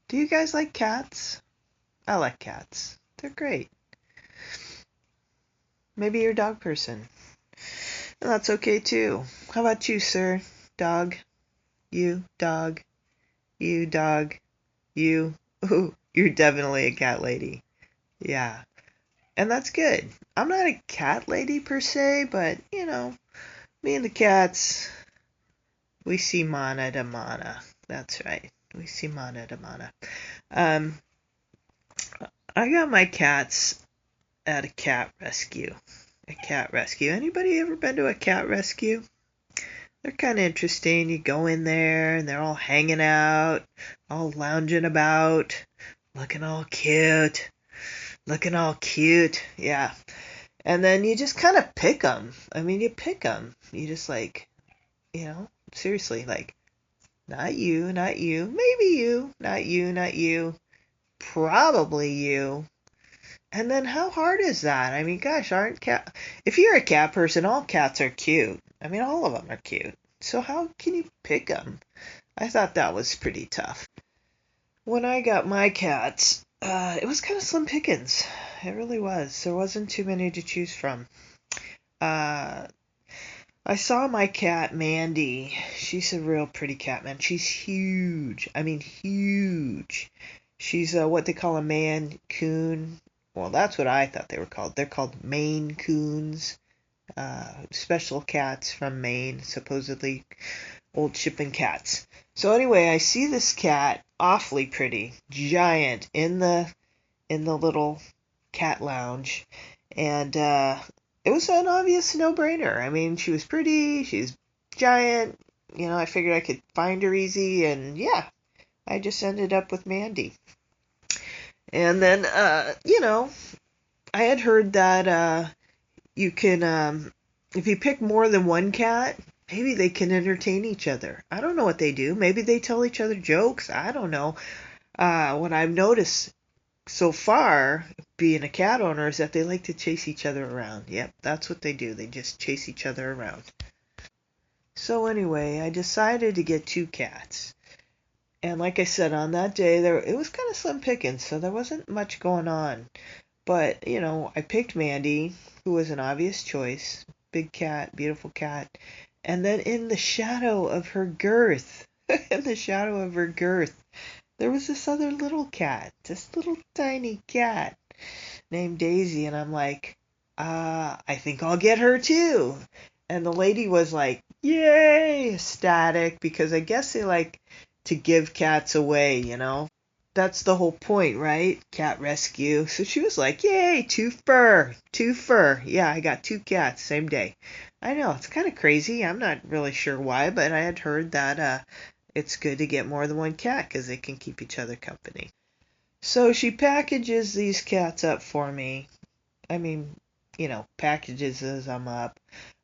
Do you guys like cats? I like cats. They're great. Maybe you're a dog person. And that's okay too. How about you, sir? Dog? You? Dog? You? Dog? You? Ooh, you're definitely a cat lady. Yeah. And that's good. I'm not a cat lady per se, but, me and the cats, we see mana to mana. That's right. We see mana to mana. Um, I got my cats at a cat rescue. A cat rescue. Anybody ever been to a cat rescue? They're kind of interesting. You go in there and they're all hanging out, all lounging about, looking all cute. Looking all cute. Yeah. And then you just kind of pick them. I mean, you pick them. You just like, seriously, like, not you, not you, maybe you, not you, not you, probably you. And then how hard is that? I mean, gosh, aren't cat. If you're a cat person, all cats are cute. I mean, all of them are cute. So how can you pick them? I thought that was pretty tough. When I got my cats, it was kind of slim pickings. It really was. There wasn't too many to choose from. Uh, I saw my cat Mandy. She's a real pretty cat, man. She's huge. I mean, huge. She's what they call a Maine Coon. Well, that's what I thought they were called. They're called Maine Coons. Special cats from Maine, supposedly old shipping cats. So anyway, I see this cat, awfully pretty, giant, in the little cat lounge, and it was an obvious no-brainer. I mean, she was pretty, she's giant. I figured I could find her easy, and yeah, I just ended up with Mandy. And then, I had heard that you can, if you pick more than one cat, maybe they can entertain each other. I don't know what they do. Maybe they tell each other jokes. I don't know. What I've noticed so far, being a cat owner, is that they like to chase each other around. Yep, that's what they do. They just chase each other around. So anyway, I decided to get two cats. And like I said, on that day, it was kind of slim pickings, so there wasn't much going on. But, I picked Mandy, who was an obvious choice. Big cat, beautiful cat. And then in the shadow of her girth, in the shadow of her girth, there was this other little cat, this little tiny cat named Daisy. And I'm like, I think I'll get her too. And the lady was like, yay, ecstatic, because I guess they like to give cats away. That's the whole point, right? Cat rescue. So she was like, yay, two fur, two fur. Yeah, I got two cats same day. I know, it's kind of crazy. I'm not really sure why, but I had heard that it's good to get more than one cat because they can keep each other company. So she packages these cats up for me. I mean, packages them up.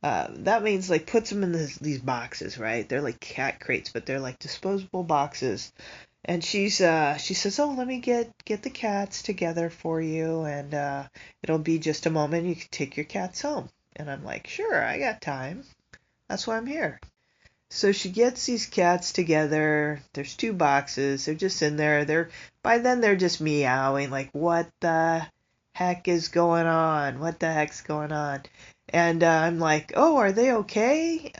That means like puts them in these boxes, right? They're like cat crates, but they're like disposable boxes. And she says, "Oh, let me get the cats together for you, and it'll be just a moment. You can take your cats home." And I'm like, "Sure, I got time. That's why I'm here." So she gets these cats together. There's two boxes. They're just in there. By then they're just meowing like, "What the heck is going on? What the heck's going on?" And I'm like, "Oh, are they okay?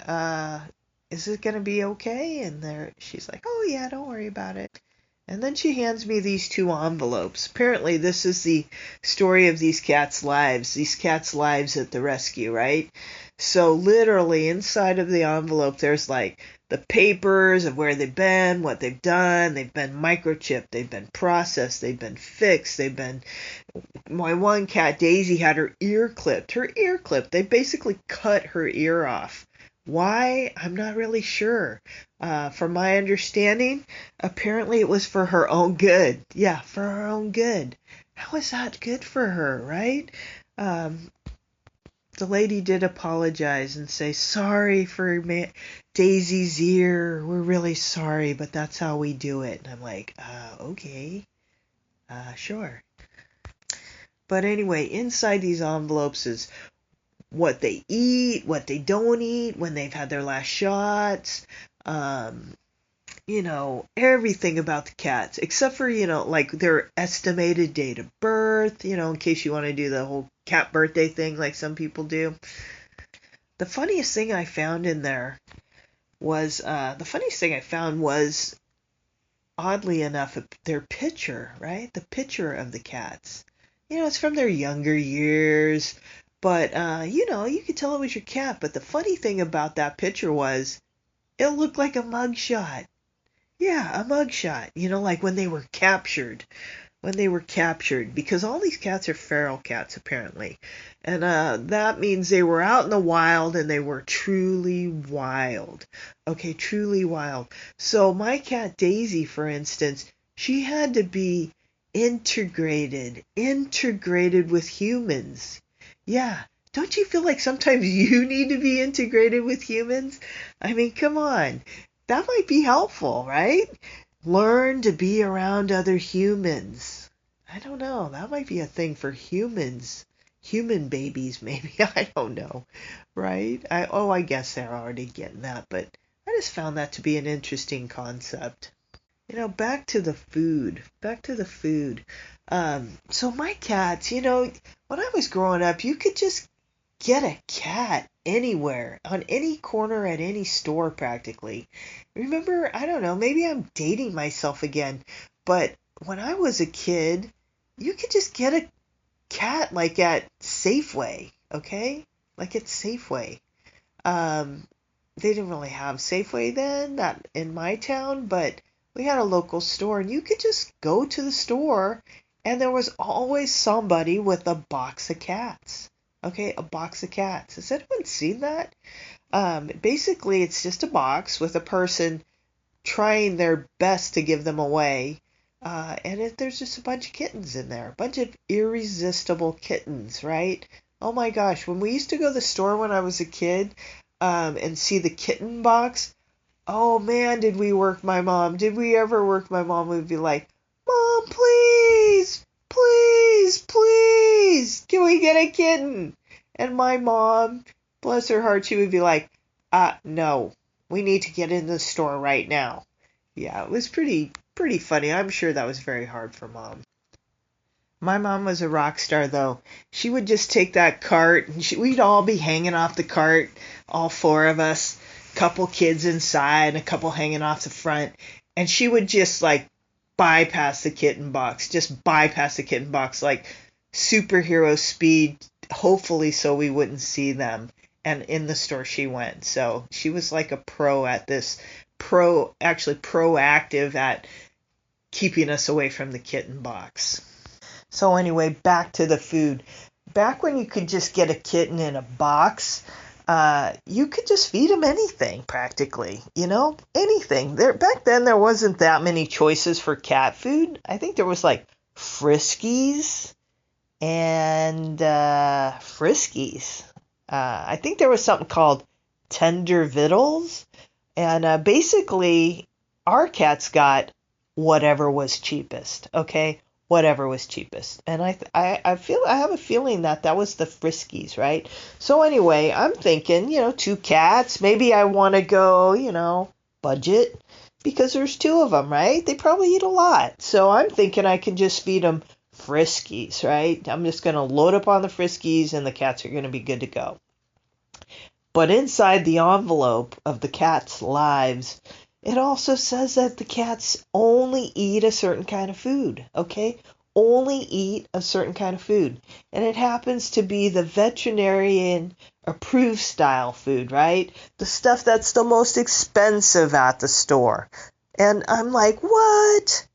Is it gonna be okay?" And she's like, "Oh yeah, don't worry about it." And then she hands me these two envelopes. Apparently, this is the story of these cats' lives at the rescue, right? So, literally, inside of the envelope, there's like the papers of where they've been, what they've done. They've been microchipped, they've been processed, they've been fixed, they've been. My one cat, Daisy, had her ear clipped. Her ear clipped. They basically cut her ear off. Why? I'm not really sure. From my understanding, apparently it was for her own good. Yeah, for her own good. How is that good for her, right? Um, the lady did apologize and say, sorry for Daisy's ear. We're really sorry, but that's how we do it. And I'm like, okay, sure. But anyway, inside these envelopes is what they eat, what they don't eat, when they've had their last shots, um, everything about the cats, except for, like their estimated date of birth, in case you want to do the whole cat birthday thing like some people do. The funniest thing I found in there was, oddly enough, their picture, right? The picture of the cats. It's from their younger years, but, you could tell it was your cat. But the funny thing about that picture was it looked like a mugshot. Yeah, a mugshot. Like when they were captured, because all these cats are feral cats apparently, and that means they were out in the wild and they were truly wild. Okay, truly wild. So my cat Daisy, for instance, she had to be integrated with humans. Yeah. Don't you feel like sometimes you need to be integrated with humans? I mean, come on. That might be helpful, right? Learn to be around other humans. I don't know. That might be a thing for humans. Human babies, maybe. I don't know. Right? I guess they're already getting that, but I just found that to be an interesting concept. Back to the food. Back to the food. So my cats, when I was growing up, you could just get a cat anywhere, on any corner at any store practically. Remember, I don't know, maybe I'm dating myself again, but when I was a kid, you could just get a cat like at Safeway, okay? Like at Safeway. They didn't really have Safeway then, not in my town, but we had a local store and you could just go to the store and there was always somebody with a box of cats. Okay, a box of cats. Has anyone seen that? Basically, it's just a box with a person trying their best to give them away. There's just a bunch of kittens in there, a bunch of irresistible kittens, right? Oh my gosh, when we used to go to the store when I was a kid, and see the kitten box, oh man, did we work my mom? Did we ever work my mom? We'd be like, Mom, please, please, please, can we get a kitten? And my mom, bless her heart, she would be like, no, we need to get in the store right now. Yeah, it was pretty funny. I'm sure that was very hard for Mom. My mom was a rock star, though. She would just take that cart, and we'd all be hanging off the cart, all four of us, couple kids inside, a couple hanging off the front, and she would just like bypass the kitten box like superhero speed, hopefully so we wouldn't see them. And in the store she went. So she was like a pro at this, actually proactive at keeping us away from the kitten box. So anyway, back to the food. Back when you could just get a kitten in a box, you could just feed them anything practically, anything. Back then there wasn't that many choices for cat food. I think there was like Friskies and Friskies. I think there was something called Tender Vittles, and basically our cats got whatever was cheapest. Okay, whatever was cheapest. And I have a feeling that was the Friskies, right? So anyway, I'm thinking, two cats. Maybe I want to go, budget, because there's two of them, right? They probably eat a lot. So I'm thinking I can just feed them Friskies, right? I'm just going to load up on the Friskies and the cats are going to be good to go. But inside the envelope of the cats' lives, it also says that the cats only eat a certain kind of food, okay? Only eat a certain kind of food. And it happens to be the veterinarian approved style food, right? The stuff that's the most expensive at the store. And I'm like, what?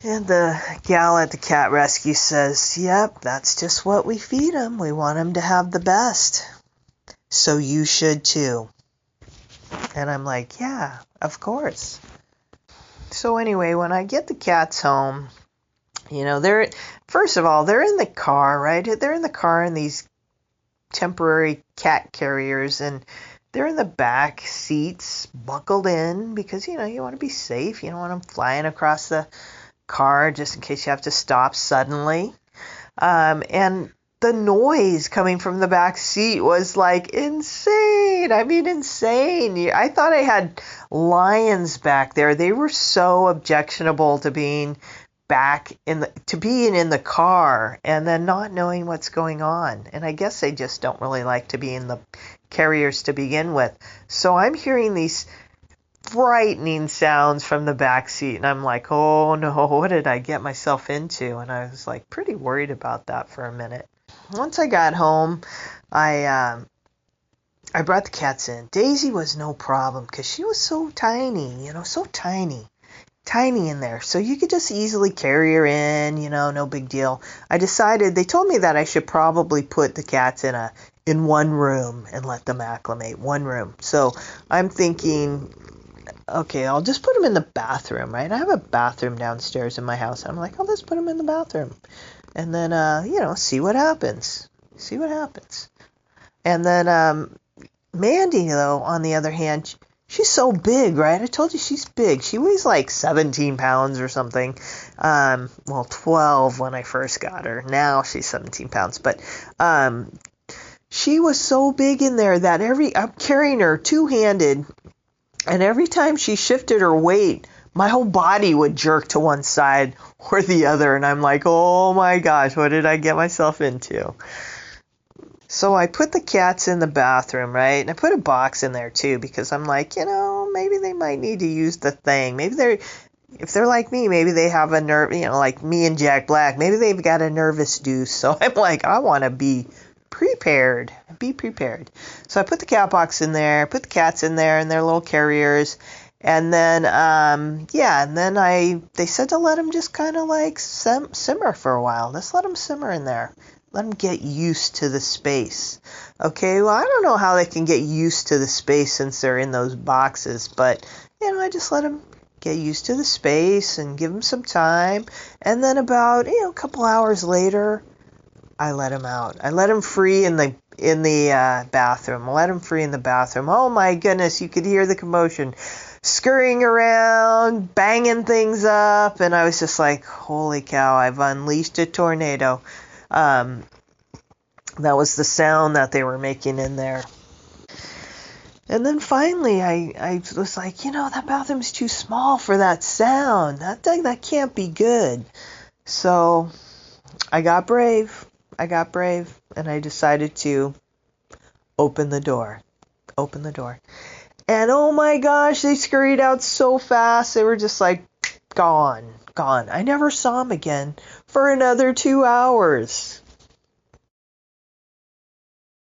And the gal at the cat rescue says, yep, that's just what we feed them. We want them to have the best. So you should too. And I'm like, yeah, of course. So anyway, when I get the cats home, they're, first of all, they're in the car, right? They're in the car in these temporary cat carriers, and they're in the back seats, buckled in, because, you want to be safe. You don't want them flying across the car just in case you have to stop suddenly. And the noise coming from the back seat was like insane. I mean, insane. I thought I had lions back there. They were so objectionable to being to being in the car and then not knowing what's going on. And I guess they just don't really like to be in the carriers to begin with. So I'm hearing these frightening sounds from the back seat, and I'm like, oh no, what did I get myself into? And I was like pretty worried about that for a minute. Once I got home, I brought the cats in. Daisy was no problem because she was so tiny, so tiny in there. So you could just easily carry her in, no big deal. They told me that I should probably put the cats in one room and let them acclimate. One room. So I'm thinking, okay, I'll just put them in the bathroom, right? I have a bathroom downstairs in my house. I'm like, I'll just put them in the bathroom. And then, see what happens. See what happens. And then Mandy, though, on the other hand, she's so big, right? I told you she's big. She weighs like 17 pounds or something. 12 when I first got her. Now she's 17 pounds. But she was so big in there that I'm carrying her two-handed, and every time she shifted her weight, my whole body would jerk to one side or the other, and I'm like, oh my gosh, what did I get myself into? So I put the cats in the bathroom, right? And I put a box in there too, because I'm like, maybe they might need to use the thing. If they're like me, maybe they have a nerve, like me and Jack Black, maybe they've got a nervous deuce. So I'm like, I want to be prepared. Be prepared. So I put the cat box in there, put the cats in there in their little carriers. And then, they said to let them just kind of like simmer for a while. Just let them simmer in there. Let them get used to the space. Okay, well, I don't know how they can get used to the space since they're in those boxes, but, I just let them get used to the space and give them some time. And then about, a couple hours later, I let them out. I let them free in the bathroom. I let them free in the bathroom. Oh my goodness, you could hear the commotion. Scurrying around, banging things up, and I was just like, holy cow, I've unleashed a tornado. That was the sound that they were making in there. And then finally, I was like, that bathroom's too small for that sound. That can't be good. So I got brave, and I decided to open the door. And oh my gosh, they scurried out so fast. They were just like, gone. I never saw them again for another 2 hours.